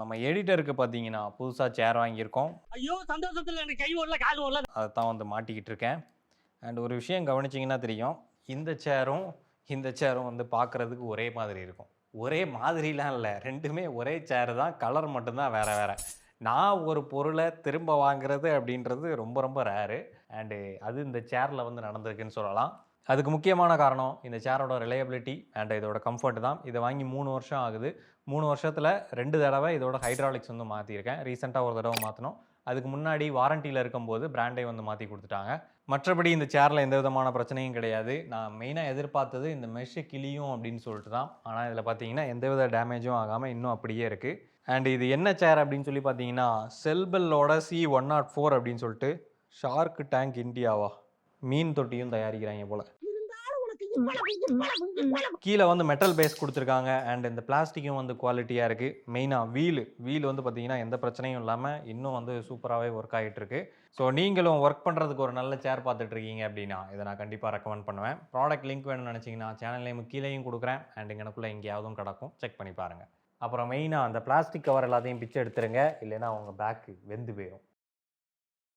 நம்ம எடிட்டருக்கு பார்த்தீங்கன்னா, புதுசா சேர் வாங்கியிருக்கோம். ஐயோ! சந்தோஷத்துல எனக்கு கை ஓடல, கால் ஓடல. அதத்தான் வந்து மாட்டிக்கிட்டு இருக்கேன். அண்ட் ஒரு விஷயம் கவனிச்சீங்கன்னா தெரியும். இந்த சேரும், இந்த சேரும் வந்து பார்க்கறதுக்கு ஒரே மாதிரி இருக்கும். ஒரே மாதிரிலாம் இல்ல. 2மே ஒரே சேர் தான். கலர் மட்டும் தான் வேற வேற. நான் ஒரு பொருள திரும்ப வாங்குறது அப்படின்றது ரொம்ப ரொம்ப ரேரு. அண்டு அது இந்த சேர்ல வந்து நடந்திருக்குன்னு சொல்லலாம். அதுக்கு முக்கியமான காரணம் இந்த சேரோட ரிலையபிலிட்டி அண்ட் இதோட கம்ஃபர்ட் தான். இத வாங்கி 3 வருஷம் ஆகுது. 3 வருஷத்துல 2 தடவ இதோட ஹைட்ராலிக்ஸ் வந்து மாத்தியிருக்கேன். ரீசென்ட்டா ஒரு தடவ மாத்துனோம். அதுக்கு முன்னாடி வாரண்டில இருக்கும்போது பிராண்டே வந்து மாத்தி குடுத்துட்டாங்க. மற்றபடி இந்த சேர்ல எந்த விதமான பிரச்சனையும் கிடையாது. நான் மெயினா எதிர்பார்த்தது இந்த மெஷ் கிழியும் அப்படின்னு சொல்லிட்டு தான். ஆனா இதில பார்த்தீங்கன்னா, எந்தவித டேமேஜும் ஆகாம இன்னும் அப்படியே இருக்கு. அண்ட் இது என்ன சேர் அப்படின்னு சொல்லி பார்த்தீங்கன்னா, செல்பெல்லோட C104 அப்படின்னு சொல்லிட்டு ஷார்க் டேங்க் இந்தியாவா? மீன் தொட்டியும் தயாரிக்கிறாய்ங்க போல. இருந்தாலும் உனக்கு இவ்வளவு. கீழ வந்து மெட்டல் பேஸ் குடுத்துருக்காங்க. அண்ட் இந்த பிளாஸ்டிக்கும் வந்து குவாலிட்டியா இருக்கு. மெயினா வீல் வந்து பார்த்தீங்கன்னா, எந்த பிரச்சனையும் இல்லாம இன்னும் வந்து சூப்பராவே ஒர்க் ஆயிட்டு இருக்கு. ஸோ நீங்களும் ஒர்க் பண்றதுக்கு ஒரு நல்ல சேர் பார்த்துட்டு இருக்கீங்க அப்படின்னா, இத நான் கண்டிப்பா ரெக்கமெண்ட் பண்ணுவேன். ப்ராடக்ட் லிங்க் வேணும்னு நினைச்சீங்கன்னா, சேனல் நேம் கீழயும் குடுக்குறேன். அண்ட் இங்கனக்குள்ள எங்கேயாவதும் கிடக்கும். செக் பண்ணி பாருங்க. அப்புறம் மெயினா அந்த பிளாஸ்டிக் கவர் எல்லாத்தையும் பிச்சு எடுத்துருங்க. இல்லைன்னா உங்க பேக் வெந்து போயிரும்.